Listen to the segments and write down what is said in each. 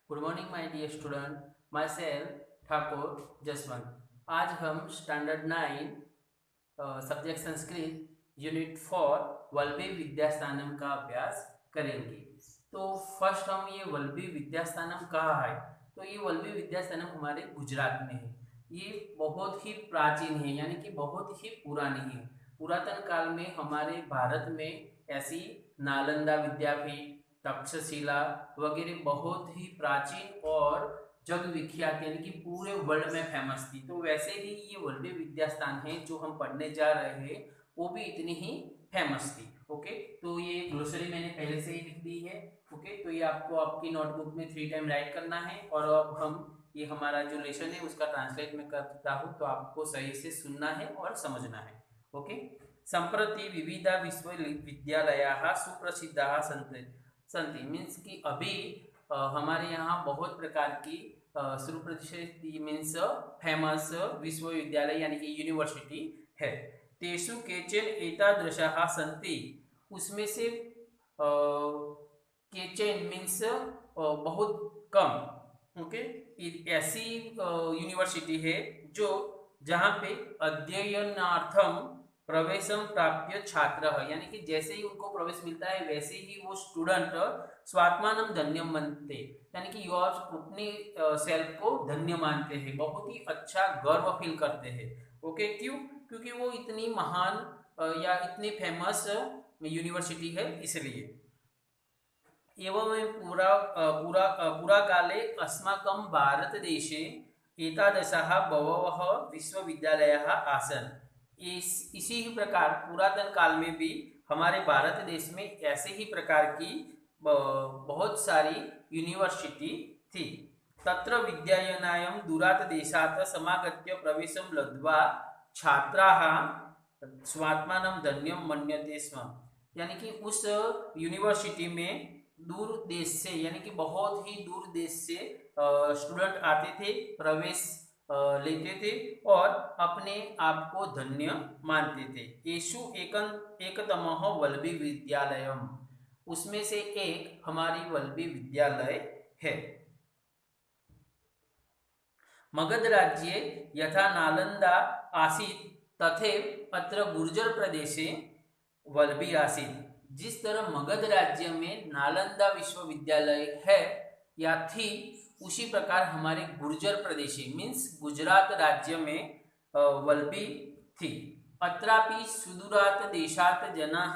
Good morning my dear student, myself Thakur Jaswant. आज हम standard 9 subject Sanskrit unit 4 Vallabhi Vidyasthanam का अभ्यास करेंगे। तो फर्स्ट हम ये वल्लभी विद्यास्थानम कहाँ है, तो ये वल्लभी विद्यास्थानम हमारे गुजरात में है। ये बहुत ही प्राचीन है, यानी कि बहुत ही पुरानी है। पुरातन काल में हमारे भारत में ऐसी नालंदा विद्यापीठ, तक्षशिला वगैरह बहुत ही प्राचीन और जग विख्यात यानी कि पूरे वर्ल्ड में फेमस थी। तो वैसे ही ये वल्लभी विद्यास्थान है जो हम पढ़ने जा रहे हैं, वो भी इतनी ही फेमस थी। ओके, तो ये ग्लोसरी मैंने पहले से ही लिख दी है। ओके, तो ये आपको आपकी नोटबुक में 3 टाइम राइट करना है। और अब हम ये हमारा जो लेसन है उसका ट्रांसलेट में करता हूँ, तो आपको सही से सुनना है और समझना है। ओके, संप्रति विविधा विश्वविद्यालयाः सुप्रसिद्धाः सन्ति मीन्स कि अभी हमारे यहाँ बहुत प्रकार की सुप्रसिद्ध मीन्स फेमस विश्वविद्यालय यानी कि यूनिवर्सिटी है। तेषु केचन एतादृशाः सन्ति, उसमें से केचन मीन्स बहुत कम। ओके, ऐसी यूनिवर्सिटी है जो जहाँ पे अध्ययनार्थम प्रवेशम प्राप्य छात्र है, यानी कि जैसे ही उनको प्रवेश मिलता है वैसे ही वो स्टूडेंट स्वात्मानम धन्यम मानते, यानी कि योर अपने सेल्फ को धन्य मानते हैं, बहुत ही अच्छा गर्व फील करते हैं। ओके, क्यों? क्योंकि वो इतनी महान या इतनी फेमस यूनिवर्सिटी है, इसलिए। एवं पुरा काले अस्माकं भारतदेशे एतादृशाः बहवः विश्वविद्यालयाः आसन्। इसी ही प्रकार पुरातन काल में भी हमारे भारत देश में ऐसे ही प्रकार की बहुत सारी यूनिवर्सिटी थी। तत्र विद्यायनायं दूरात् देशात् समागत्य प्रवेशं लब्ध्वा छात्राः स्वात्मानं धन्यं मन्यते स्म, यानी कि उस यूनिवर्सिटी में दूर देश से, यानी कि बहुत ही दूर देश से स्टूडेंट आते थे, प्रवेश लेते थे और अपने आप को धन्य मानते थे। येषु एकतमः वल्लभी विद्यालयम, उसमें से एक हमारी वल्लभी विद्यालय है। मगध राज्ये यथा नालंदा आसीत् तथैव अत्र गुर्जर प्रदेशे वल्लभी आसीत्। जिस तरह मगध राज्य में नालंदा विश्वविद्यालय है या थी, उसी प्रकार हमारे गुर्जर प्रदेश मीन्स गुजरात राज्य में वल्लभी थी। अत्रापि सुदूरात् देशात् जनाः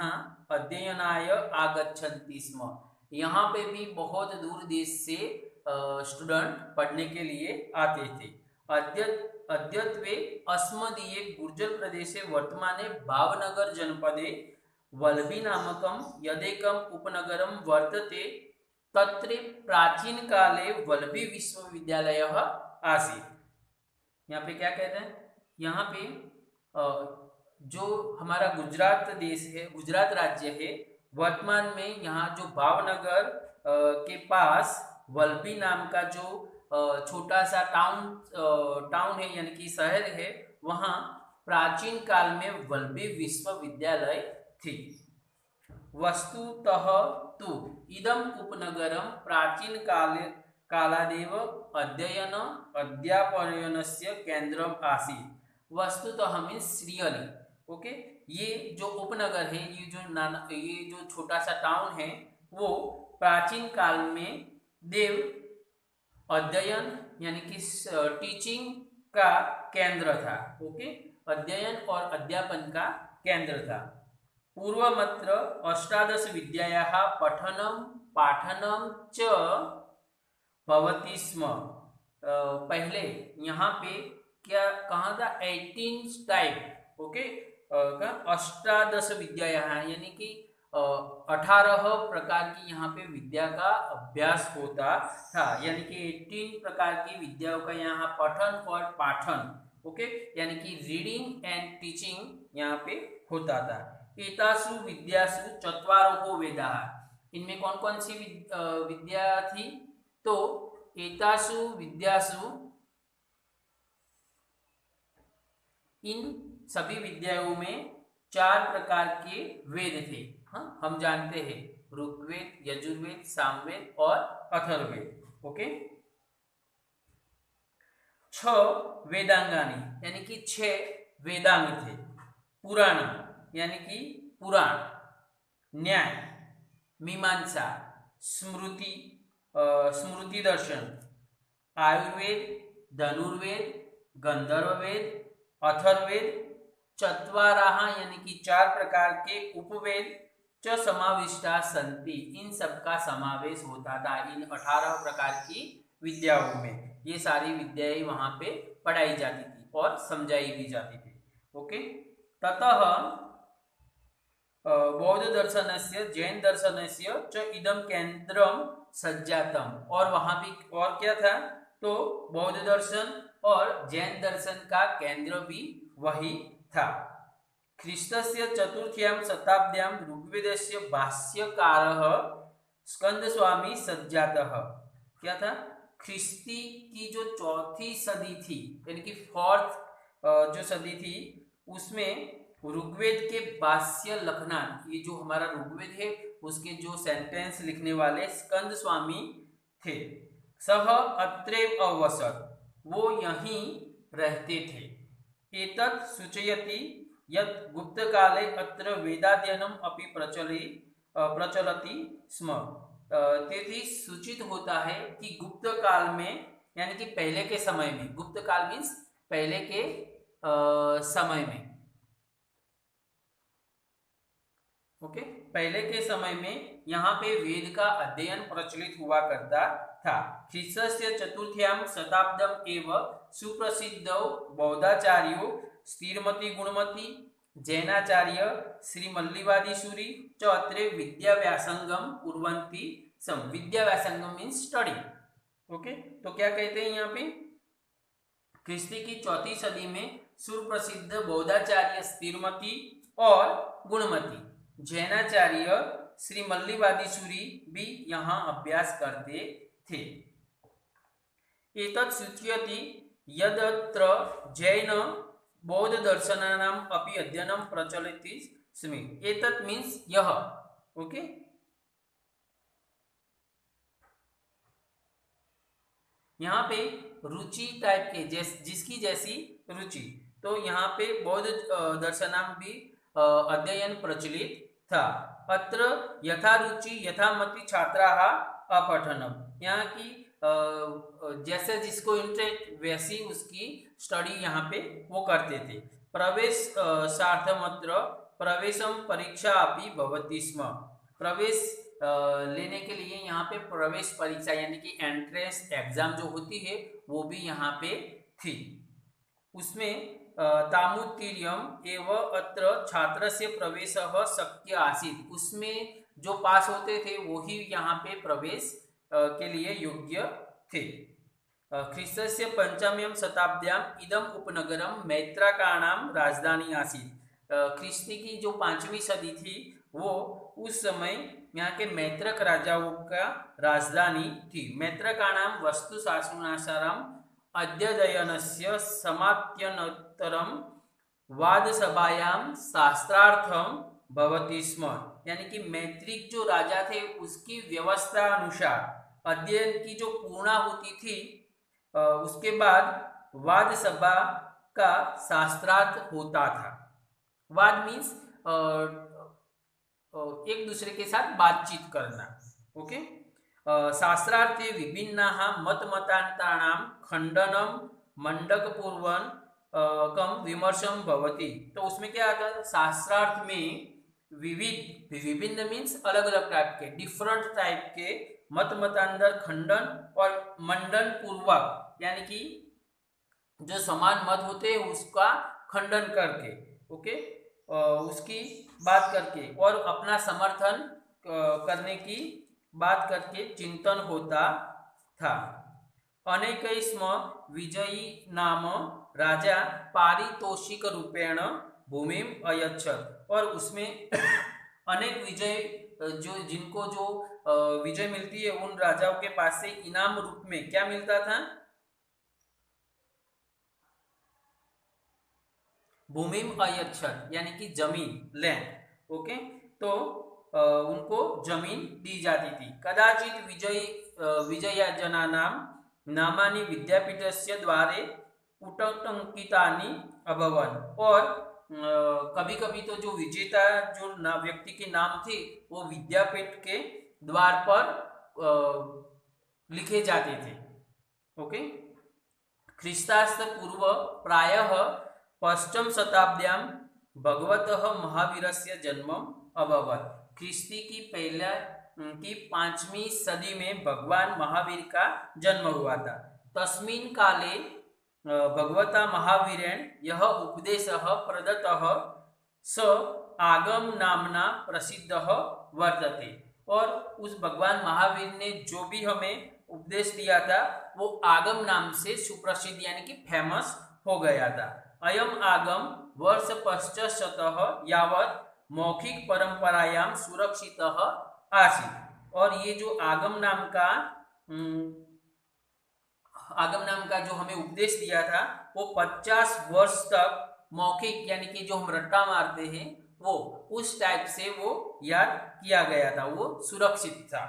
अध्ययनाय आगच्छन्ति स्म, यहाँ पे भी बहुत दूर देश से स्टूडेंट पढ़ने के लिए आते थे। अद्यत्वे अस्मदीये गुर्जर प्रदेशे वर्तमाने भावनगर जनपदे वल्लभी नामकं यदेकम् उपनगरं वर्तते, तत्र प्राचीन काले वल्लभी विश्वविद्यालयः आसीत्। यहाँ पे क्या कहते हैं, यहाँ पे जो हमारा गुजरात देश है, गुजरात राज्य है, वर्तमान में यहाँ जो भावनगर के पास वल्लभी नाम का जो छोटा सा टाउन है यानी कि शहर है, वहाँ प्राचीन काल में वल्लभी विश्वविद्यालय थी। वस्तुतः तु इदम उपनगरम प्राचीन कालादेव अध्ययन अध्यापनस्य केंद्रम आसीत्। वस्तुतः मीन्स रियली। ओके, ये जो उपनगर है, ये जो छोटा सा टाउन है, वो प्राचीन काल में देव अध्ययन यानी कि टीचिंग का केंद्र था। ओके, अध्ययन और अध्यापन का केंद्र था। पूर्वमत्र अष्टादश विद्यायाः पठनं पाठनं च भवति स्म। पहले यहाँ पे क्या कहा था, 18 टाइप। ओके, अष्टादश विद्यायाः यानी कि 18 प्रकार की यहाँ पे विद्या का अभ्यास होता था, यानी कि 18 प्रकार की विद्याओं का यहाँ पठन और पाठन, ओके, यानी कि रीडिंग एंड टीचिंग यहाँ पे होता था। एतासु विद्यासु चत्वारो वेदाः, इनमें कौन कौन सी विद्या थी, तो एतासु विद्यासु, इन सभी विद्याओं में 4 प्रकार के वेद थे। हाँ, हम जानते हैं ऋग्वेद, यजुर्वेद, सामवेद और अथर्ववेद। ओके। 6 वेदांगानी यानी कि 6 वेदांग थे। पुराण यानी कि पुराण, न्याय, मीमांसा, स्मृति, स्मृति दर्शन, आयुर्वेद, धनुर्वेद, गंधर्ववेद, अथर्ववेद, चत्वाराह यानी कि 4 प्रकार के उपवेद च समाविष्टा संति, इन सबका समावेश होता था इन 18 प्रकार की विद्याओं में। ये सारी विद्याएं वहां पे पढ़ाई जाती थी और समझाई भी जाती थी। ओके। ततः बौद्ध दर्शनस्य जैन दर्शनस्य च इदम केंद्रम सज्जातम, और वहां भी और क्या था, तो बौद्ध दर्शन और जैन दर्शन का केंद्र भी वही था। ख्रीस्तस्य चतुर्थ्याम शताब्द्याम ऋग्वेदस्य भाष्यकारः स्कंदस्वामी सज्जातः, क्या था, ख्रिस्ती की जो चौथी सदी थी यानी कि 4th जो सदी थी, उसमें ऋग्वेद के भाष्य लिखना, ये जो हमारा ऋग्वेद है उसके जो सेंटेंस लिखने वाले स्कंद स्वामी थे। सह अत्रेव अवसत, वो यहीं रहते थे। एतत् सूचयति यत् गुप्त काले अत्र वेदाध्ययनम अपि प्रचलति स्म, तेथी सूचित होता है कि गुप्त काल में यानी कि पहले के समय में, गुप्त काल मीन्स पहले के समय में, ओके, पहले के समय में यहाँ पे वेद का अध्ययन प्रचलित हुआ करता था। ख्रीस्तस्य चतुर्थ्याम शताब्दम एव सुप्रसिद्ध बौद्धाचार्यो स्थिरमति गुणमति जैनाचार्य श्री मल्लिवादीशूरी च अत्रे विद्या व्यासंगम कुर्वन्ति सम, विद्या व्यासंगम मीन्स स्टडी। ओके, तो क्या कहते हैं यहाँ पे, ख्रिस्ती की चौथी सदी में सुप्रसिद्ध बौद्धाचार्य स्थिरमति और गुणमति जैनाचार्य श्री मल्लिवादीशूरी भी यहाँ अभ्यास करते थे। एतत् सूचयति यदत्र जैन बौद्ध दर्शनानाम अपि अध्ययनम प्रचलति स्म। एतत् मीन्स यह, ओके, यहाँ पे रुचि टाइप के जिसकी जैसी रुचि, तो यहाँ पे बौद्ध दर्शनाम भी अध्ययन प्रचलित था। अत्र यथा रुचि यथा मति छात्राः अपठनम, यहाँ की जैसे जिसको इंटरेस्ट वैसी उसकी स्टडी यहाँ पे वो करते थे। प्रवेश सार्थमत्र प्रवेशम परीक्षा अपि भवति स्म, प्रवेश लेने के लिए यहाँ पे प्रवेश परीक्षा यानी कि एंट्रेंस एग्जाम जो होती है वो भी यहाँ पे थी। उसमें तामुत्तीर्यम एवं अत्र छात्रस्य प्रवेशः शक्य आसीत्, उसमें जो पास होते थे वो ही यहाँ पे प्रवेश के लिए योग्य थे। ख्रीस्तस्य पंचम्यम शताब्द्याम इदम उपनगरम मैत्रकाणाम राजधानी आसीत्, ख्रिस्ती की जो 5वीं सदी थी वो उस समय यहाँ के मैत्रक राजाओं का राजधानी थी। मैत्रकाणाम वस्तु शासनासारम अध्ययनस्य समाप्त्यनन्तरम वादसभायाम शास्त्रार्थम भवति स्म, यानी कि मैत्रिक जो राजा थे उसकी व्यवस्था अनुसार अध्ययन की जो पूर्णा होती थी उसके बाद वाद सभा का शास्त्रार्थ होता था। वाद मीन्स एक दूसरे के साथ बातचीत करना। ओके, शास्त्रार्थे विभिन्नाः मतमतान्तराणां खंडनम मंडक पूर्वन कम विमर्शम भवति, तो उसमें क्या आता है, शास्त्रार्थ में विभिन्न मीन्स अलग अलग टाइप के, डिफरेंट टाइप के मत मतांतर खंडन और मंडन पूर्वक, यानी कि जो समान मत होते हैं उसका खंडन करके, ओके, उसकी बात करके और अपना समर्थन करने की बात करके चिंतन होता था। अनेकैस्म विजयी नाम राजा पारितोषिक रूपेण भूमिम अयच्छत, और उसमें अनेक विजय जो जिनको जो विजय मिलती है उन राजाओं के पास से इनाम रूप में क्या मिलता था, भूमिम अयच्छत यानी कि जमीन, लैंड। ओके, तो उनको जमीन दी जाती थी। कदाचित विजयजनानां नामानि विद्यापीठस्य द्वारे उटंकितानि अभवन्। और कभी कभी तो जो विजेता जो व्यक्ति के नाम थे वो विद्यापीठ के द्वार पर लिखे जाते थे। ओके, ख्रीस्तास्त पूर्व प्रायः पञ्चम शताब्द्यां भगवतः महावीरस्य जन्म अभवत्। ख्रिस्ती की पहला की 5वीं सदी में भगवान महावीर का जन्म हुआ था। तस्मिन् काले भगवता महावीरेण यह उपदेशः प्रदत्तः स आगम नामना प्रसिद्धः वर्तते। और उस भगवान महावीर ने जो भी हमें उपदेश दिया था वो आगम नाम से सुप्रसिद्ध यानी कि फेमस हो गया था। अयम आगम वर्ष पश्चातः यावत् मौखिक परंपरायां सुरक्षितः आसीत्। और ये जो आगम नाम का जो हमें उपदेश दिया था वो 50 वर्ष तक मौखिक यानी कि जो हम रट्टा मारते हैं वो उस टाइप से वो याद किया गया था, वो सुरक्षित था।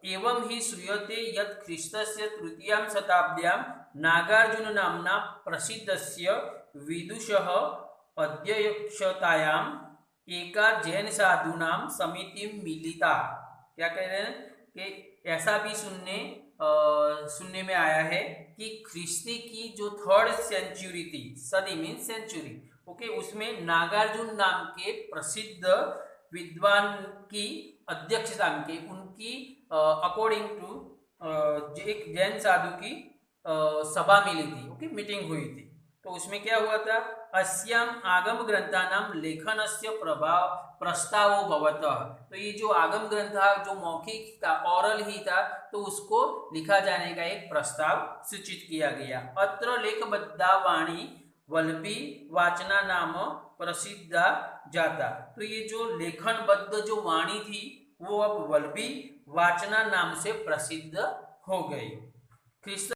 एवं ही श्रूयते यत् ख्रीस्तस्य तृतीयां शताब्द्यां नागार्जुन नामना प्रसिद्धस्य विदुषः अध्यक्षतायां एका जैन साधूनां समिति मिलिता। क्या कह रहे हैं कि ऐसा भी सुनने में आया है कि ख्रिस्ती की जो 3rd सेंचुरी थी, सदी मीन सेंचुरी, ओके, उसमें नागार्जुन नाम के प्रसिद्ध विद्वान की अध्यक्षता के उनकी अकॉर्डिंग टू एक जैन साधु की सभा मिली थी, ओके, मीटिंग हुई थी। तो उसमें क्या हुआ था, अस्याम आगम ग्रंथानां लेखनस्य प्रस्तावो भवतः। तो ये जो आगम ग्रंथ था जो मौखिक था, ऑरल ही था, तो उसको लिखा जाने का एक प्रस्ताव सूचित किया गया। अत्र लेखबद्धा वाणी वल्लभी वाचना नाम प्रसिद्धा जाता। तो ये जो लेखनबद्ध जो वाणी थी वो अब वल्लभी वाचना नाम से प्रसिद्ध हो गई। ख्रिस्त